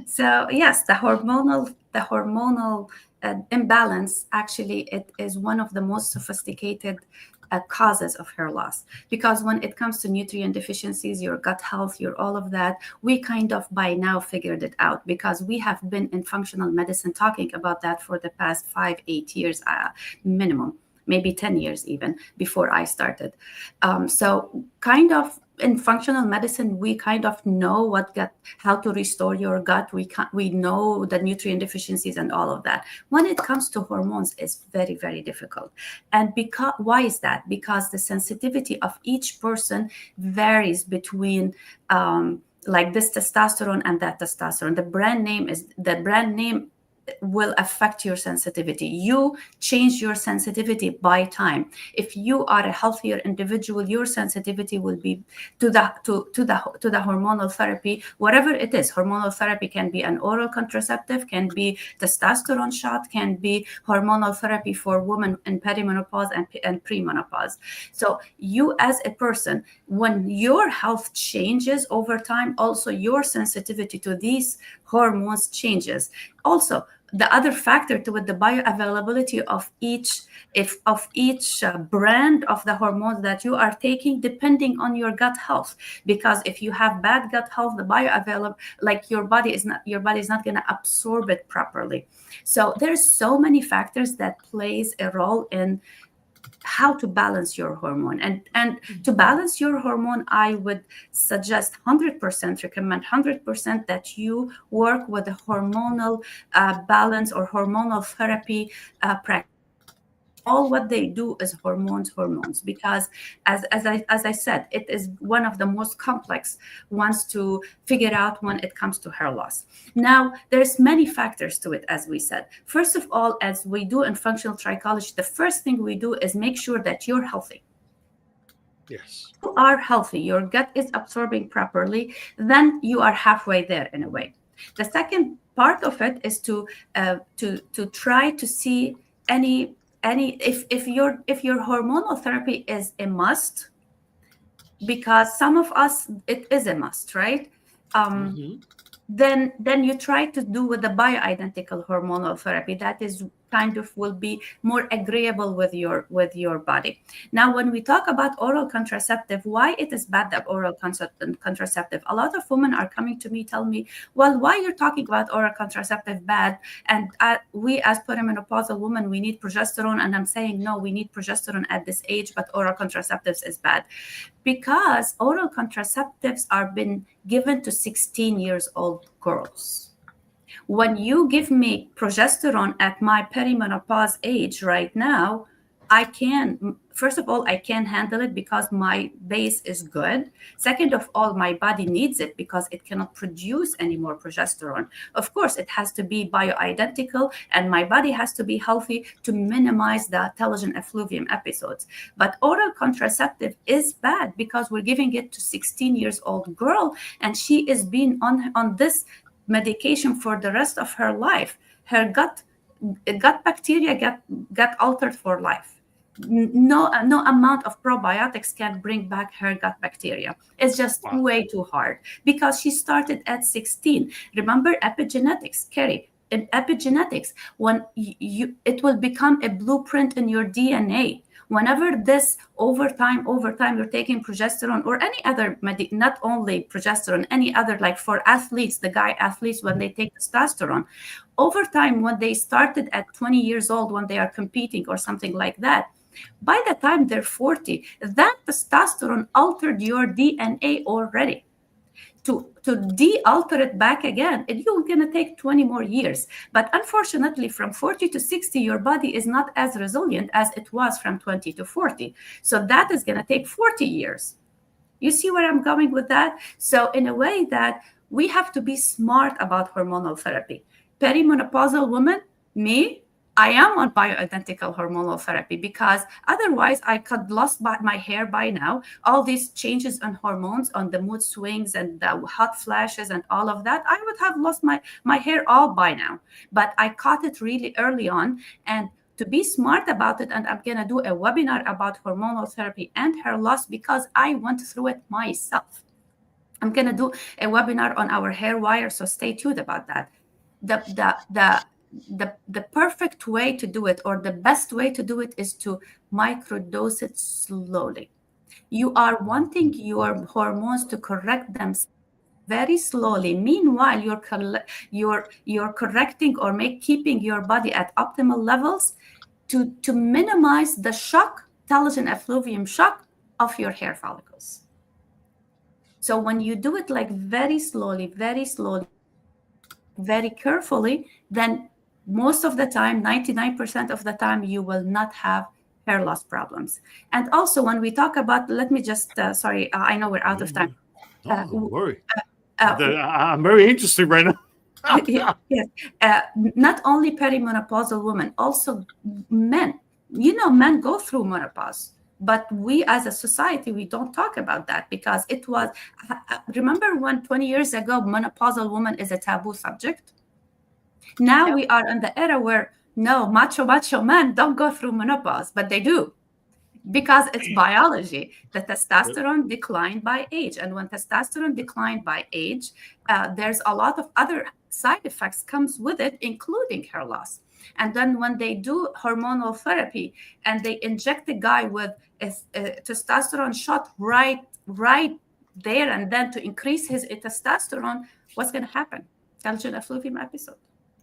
So yes, the hormonal imbalance, actually, it is one of the most sophisticated causes of hair loss, because when it comes to nutrient deficiencies, your gut health, your all of that, we kind of by now figured it out, because we have been in functional medicine talking about that for the past 5-8 years minimum, maybe 10 years even before I started. So kind of in functional medicine, we kind of know how to restore your gut. We know the nutrient deficiencies and all of that. When it comes to hormones, it's very, very difficult. And why is that? Because the sensitivity of each person varies between like this testosterone and that testosterone. The brand name will affect your sensitivity. You change your sensitivity by time. If you are a healthier individual, your sensitivity will be to the hormonal therapy, whatever it is. Hormonal therapy can be an oral contraceptive, can be testosterone shot, can be hormonal therapy for women in perimenopause and premenopause. So you as a person, when your health changes over time, also your sensitivity to these hormones changes. Also, the other factor to it, the bioavailability of each brand of the hormones that you are taking, depending on your gut health. Because if you have bad gut health, the bioavailable, like your body is not going to absorb it properly. So there's so many factors that plays a role in how to balance your hormone. And to balance your hormone, I would suggest 100%, recommend 100% that you work with a hormonal balance or hormonal therapy practitioner. And all what they do is hormones, because as I said, it is one of the most complex ones to figure out when it comes to hair loss. Now, there's many factors to it, as we said. First of all, as we do in functional trichology, the first thing we do is make sure that you're healthy. Yes. You are healthy, your gut is absorbing properly, then you are halfway there in a way. The second part of it is to try to see any if your hormonal therapy is a must, because some of us it is a must, right? Mm-hmm. Then you try to do with the bioidentical hormonal therapy that is kind of will be more agreeable with your body. Now, when we talk about oral contraceptive, why it is bad, that oral contraceptive, a lot of women are coming to me, tell me, well, why you're talking about oral contraceptive bad, and we as perimenopausal women, we need progesterone. And I'm saying, no, we need progesterone at this age, but oral contraceptives is bad. Because oral contraceptives are been given to 16 years old girls. When you give me progesterone at my perimenopause age right now, first of all, I can handle it because my base is good. Second of all, my body needs it because it cannot produce any more progesterone. Of course, it has to be bioidentical, and my body has to be healthy to minimize the telogen effluvium episodes. But oral contraceptive is bad because we're giving it to 16 years old girl, and she is being on this medication for the rest of her life. Her gut bacteria get altered for life. No amount of probiotics can bring back her gut bacteria. It's just Wow. way too hard because she started at 16. Remember epigenetics, Kerry. In epigenetics, when it will become a blueprint in your DNA. Whenever this over time you're taking progesterone or any other not only progesterone, any other, like for athletes, the guy athletes, when they take testosterone, over time, when they started at 20 years old, when they are competing or something like that, by the time they're 40, that testosterone altered your DNA already. To de-alter it back again, you're going to take 20 more years. But unfortunately, from 40 to 60, your body is not as resilient as it was from 20 to 40. So that is going to take 40 years. You see where I'm going with that? So in a way that we have to be smart about hormonal therapy. Perimenopausal women, me, I am on bioidentical hormonal therapy because otherwise I could lost my hair by now. All these changes in hormones, on the mood swings and the hot flashes and all of that, I would have lost my hair all by now. But I caught it really early on, and to be smart about it, and I'm going to do a webinar about hormonal therapy and hair loss because I went through it myself. I'm going to do a webinar on our hair wire, so stay tuned about that. The perfect way to do it, or the best way to do it, is to microdose it slowly. You are wanting your hormones to correct themselves very slowly. Meanwhile, you're correcting or keeping your body at optimal levels to minimize the shock, telogen effluvium shock of your hair follicles. So when you do it like very slowly, very carefully, then most of the time, 99% of the time, you will not have hair loss problems. And also, when we talk about, let me just, I know we're out of time. No, don't worry. Uh, I'm very interested right now. Yes. Not only perimenopausal women, also men. Men go through menopause, but we as a society, we don't talk about that because it was, remember when 20 years ago, menopausal woman is a taboo subject? Now Yep. we are in the era where no, macho men don't go through menopause, but they do because it's biology. The Yep. testosterone declined by age, and when testosterone declined by age, there's a lot of other side effects comes with it, including hair loss. And then when they do hormonal therapy and they inject the guy with a testosterone shot right there and then to increase his testosterone, what's going to happen? Belgian effluvium episode.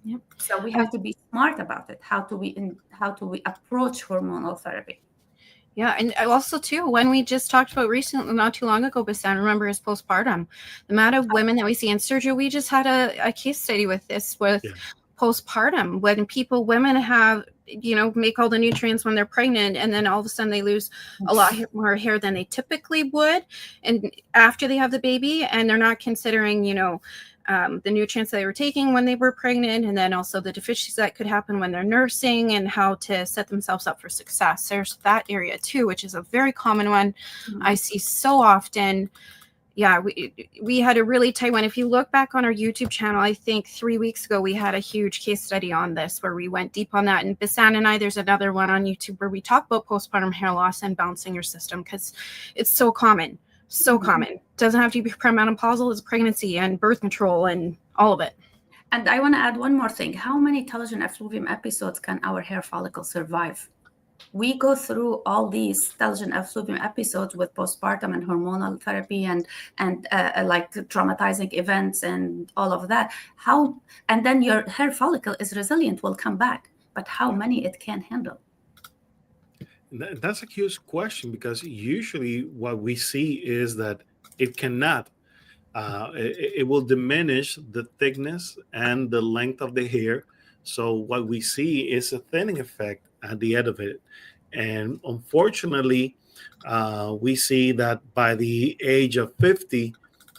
Yep. So we have to be smart about it. How do we approach hormonal therapy? Yeah, and also too, when we just talked about recently, not too long ago, Basan, remember, is postpartum. The amount of women that we see in surgery, we just had a case study with this with postpartum, when women have, make all the nutrients when they're pregnant, and then all of a sudden they lose a lot more hair than they typically would, and after they have the baby, and they're not considering, the nutrients they were taking when they were pregnant, and then also the deficiencies that could happen when they're nursing and how to set themselves up for success. There's that area too, which is a very common one. I see so often. Yeah, we had a really tight one. If you look back on our YouTube channel, I think 3 weeks ago, we had a huge case study on this where we went deep on that. And Basan and I, there's another one on YouTube where we talk about postpartum hair loss and balancing your system because it's so common. So common. Doesn't have to be premenopausal, it's pregnancy and birth control and all of it. And I want to add one more thing. How many telogen effluvium episodes can our hair follicle survive? We go through all these telogen effluvium episodes with postpartum and hormonal therapy and like traumatizing events and all of that. And then your hair follicle is resilient, will come back. But how many it can handle? That's a huge question because usually what we see is that it cannot. It will diminish the thickness and the length of the hair. So what we see is a thinning effect at the end of it. And unfortunately, we see that by the age of 50,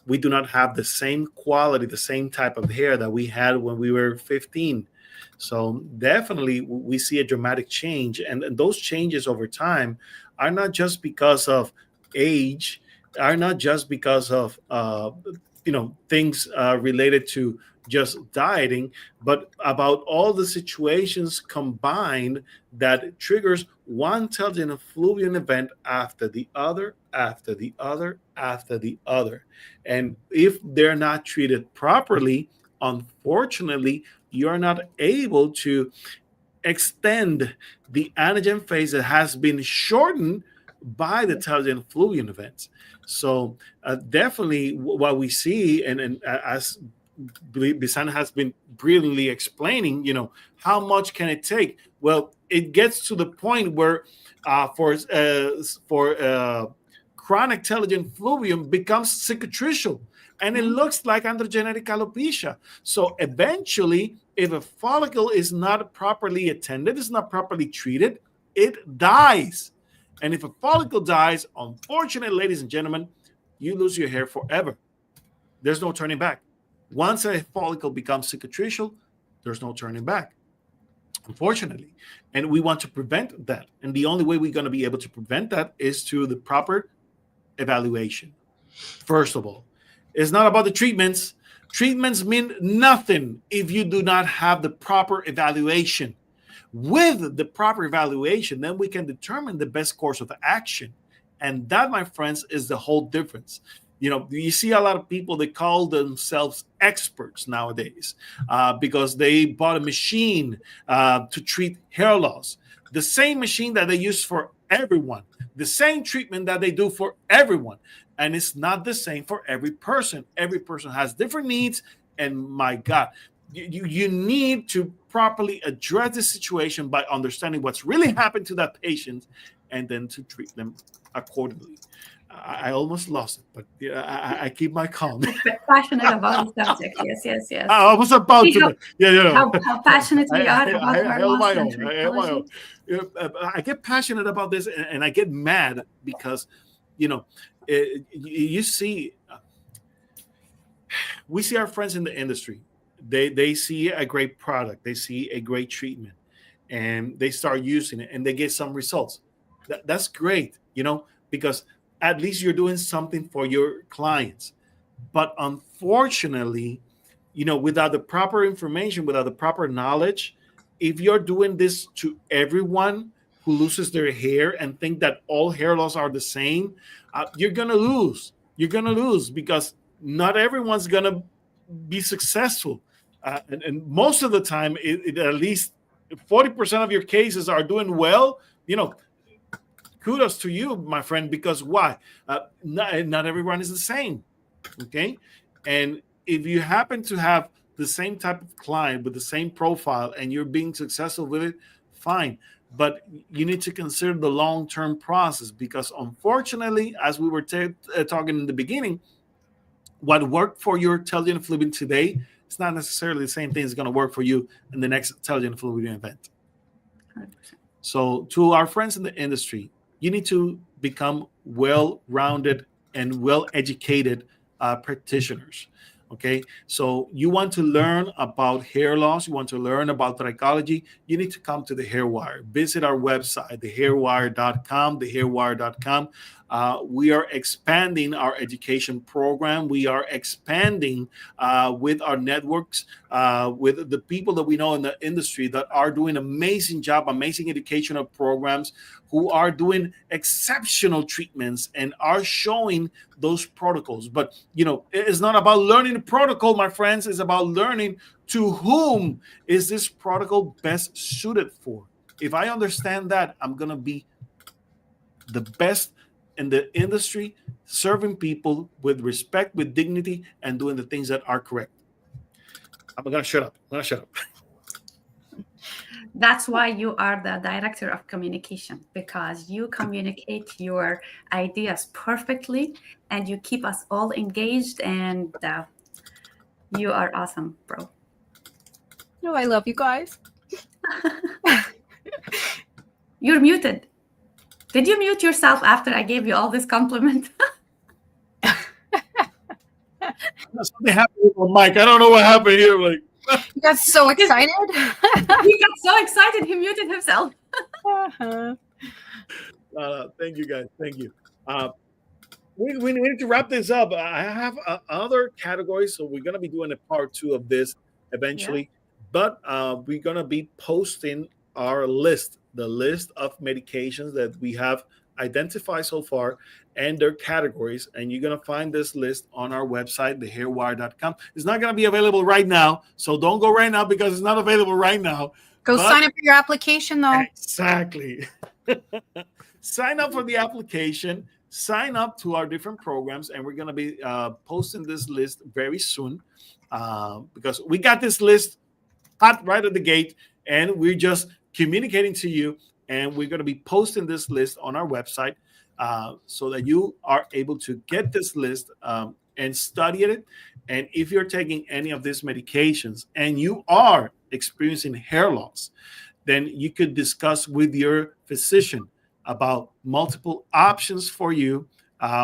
we do not have the same quality, the same type of hair that we had when we were 15. So definitely we see a dramatic change. And those changes over time are not just because of age, are not just because of things related to just dieting, but about all the situations combined that triggers one telogen effluvium event after the other, after the other, after the other. And if they're not treated properly, unfortunately, you're not able to extend the anagen phase that has been shortened by the telogen effluvium events. So definitely what we see, and as Bisan has been brilliantly explaining, how much can it take? Well, it gets to the point where for chronic telogen effluvium becomes cicatricial, and it looks like androgenetic alopecia. So eventually, if a follicle is not properly attended, is not properly treated, it dies. And if a follicle dies, unfortunately, ladies and gentlemen, you lose your hair forever. There's no turning back. Once a follicle becomes cicatricial, there's no turning back, unfortunately. And we want to prevent that. And the only way we're going to be able to prevent that is through the proper evaluation. First of all, it's not about the treatments. Treatments mean nothing if you do not have the proper evaluation. With the proper evaluation, then we can determine the best course of action. And that, my friends, is the whole difference. You see a lot of people, they call themselves experts nowadays because they bought a machine to treat hair loss. The same machine that they use for everyone, the same treatment that they do for everyone. And it's not the same for every person. Every person has different needs. And my God, you need to properly address the situation by understanding what's really happened to that patient and then to treat them accordingly. I almost lost it, but I keep my calm. Passionate about the subject. Yes. I was about to. How passionate we are about hair loss and trichology. I get passionate about this, and I get mad because, you see, we see our friends in the industry. They see a great product, they see a great treatment, and they start using it, and they get some results. That's great, because at least you're doing something for your clients. But unfortunately, without the proper information, without the proper knowledge, if you're doing this to everyone who loses their hair and think that all hair loss are the same, you're gonna lose. You're gonna lose because not everyone's gonna be successful, and most of the time, at least 40% of your cases are doing well. Kudos to you, my friend, because why? Not everyone is the same. Okay. And if you happen to have the same type of client with the same profile and you're being successful with it, fine. But you need to consider the long-term process, because unfortunately, as we were talking in the beginning, what worked for your intelligent fluid today is not necessarily the same thing that's going to work for you in the next intelligent fluid event. 100%. So to our friends in the industry, you need to become well-rounded and well-educated practitioners. Okay, so you want to learn about hair loss, you want to learn about trichology, you need to come to the Hairwire. Visit our website, thehairwire.com. We are expanding our education program. We are expanding with our networks, with the people that we know in the industry that are doing amazing job, amazing educational programs, who are doing exceptional treatments and are showing those protocols. But, it's not about learning the protocol, my friends. It's about learning to whom is this protocol best suited for. If I understand that, I'm going to be the best in the industry, serving people with respect, with dignity, and doing the things that are correct. I'm going to shut up. That's why you are the director of communication, because you communicate your ideas perfectly and you keep us all engaged, and you are awesome, bro. No, I love you guys. You're muted. Did you mute yourself after I gave you all this compliment? Something happened with my mic. I don't know what happened here. Like, You got so excited. He got so excited he muted himself. Uh-huh. Thank you, guys. Thank you. We need to wrap this up. I have other categories, so we're going to be doing a part 2 of this eventually. But we're going to be posting our list, the list of medications that we have identified so far and their categories. And you're going to find this list on our website, thehairwire.com. It's not going to be available right now, so don't go right now because it's not available right now. Go sign up for your application, though. Exactly. Sign up for the application. Sign up to our different programs, and we're going to be posting this list very soon, because we got this list hot right at the gate, and we're just communicating to you, and we're going to be posting this list on our website, so that you are able to get this list and study it. And if you're taking any of these medications and you are experiencing hair loss, then you could discuss with your physician about multiple options for you,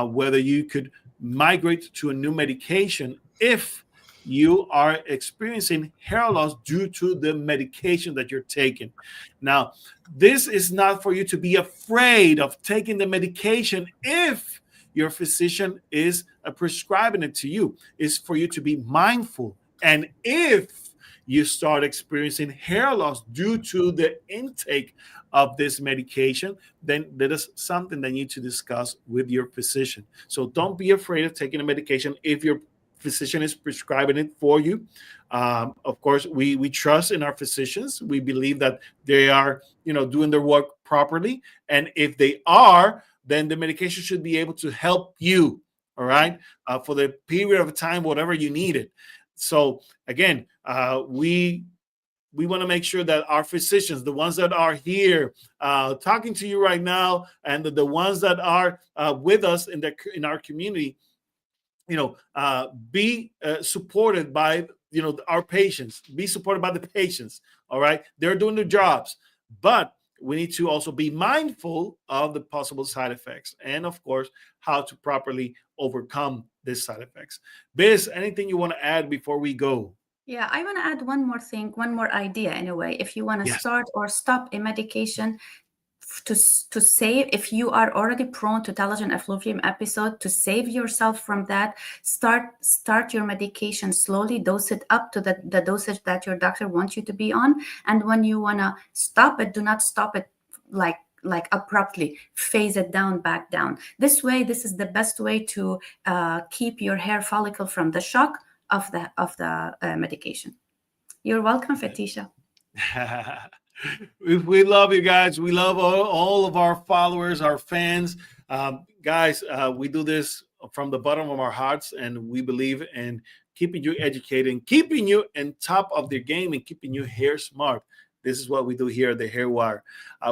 whether you could migrate to a new medication if you are experiencing hair loss due to the medication that you're taking. Now, this is not for you to be afraid of taking the medication if your physician is prescribing it to you. It's for you to be mindful. And if you start experiencing hair loss due to the intake of this medication, then that is something that you need to discuss with your physician. So don't be afraid of taking a medication if your physician is prescribing it for you. Of course, we trust in our physicians. We believe that they are, doing their work properly. And if they are, then the medication should be able to help you, all right, for the period of time, whatever you need it. So again, we want to make sure that our physicians, the ones that are here talking to you right now, and the ones that are with us in our community, be supported by our patients. Be supported by the patients. All right, they're doing their jobs, but we need to also be mindful of the possible side effects, and of course, how to properly overcome these side effects. Biz, anything you want to add before we go? Yeah, I want to add one more thing, one more idea in a way. If you want to Yes. start or stop a medication, to save, if you are already prone to telogen effluvium episode, to save yourself from that, start your medication slowly, dose it up to the dosage that your doctor wants you to be on. And when you want to stop it, do not stop it like abruptly, phase it down, back down. This way, this is the best way to keep your hair follicle from the shock of the medication. You're welcome, Fatisha. We love you guys. We love all of our followers, our fans. Guys, we do this from the bottom of our hearts, and we believe in keeping you educated, and keeping you in top of the game, and keeping you hair smart. This is what we do here at the Hair Wire.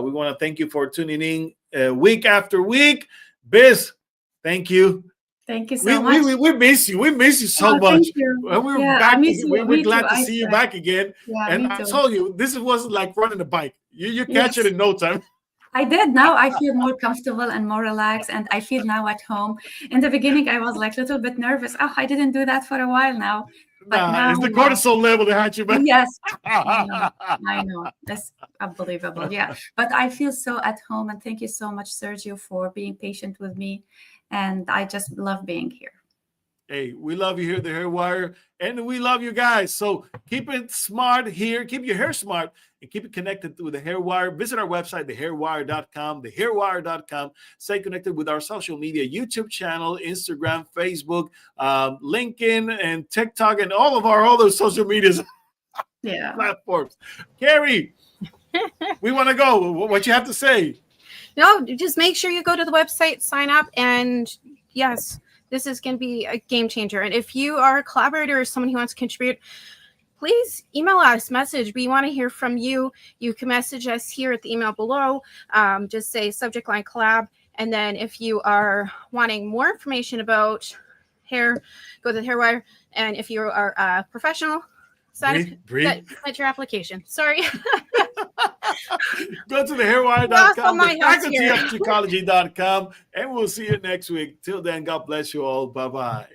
We want to thank you for tuning in week after week. Biz, thank you. Thank you so much. We miss you. We miss you so much. Thank you. When we're Yeah, back, I miss you. we're Me glad too, to I see you swear. back again. Yeah, And me I too. told you, this wasn't like running a bike. You catch Yes. it in no time. I did. Now I feel more comfortable and more relaxed, and I feel now at home. In the beginning, I was like a little bit nervous. Oh, I didn't do that for a while now. But Nah, now, it's the cortisol level that had you back. yes, I know. That's unbelievable. Yeah. But I feel so at home, and thank you so much, Sergio, for being patient with me. And I just love being here. Hey, we love you here at the Hair Wire, and we love you guys. So keep it smart here. Keep your hair smart, and keep it connected through the Hair Wire. Visit our website, thehairwire.com, thehairwire.com. Stay connected with our social media, YouTube channel, Instagram, Facebook, LinkedIn, and TikTok, and all of our other social media platforms. Carrie, we want to go. What you have to say? No, just make sure you go to the website, sign up, and yes, this is going to be a game changer. And if you are a collaborator or someone who wants to contribute, please email us, message. We want to hear from you. You can message us here at the email below. Just say subject line collab. And then if you are wanting more information about hair, go to the Hair Wire. And if you are a professional, submit your application. Sorry. Go to thehairwire.com, the facultyoftrichology.com, and we'll see you next week. Till then, God bless you all. Bye-bye.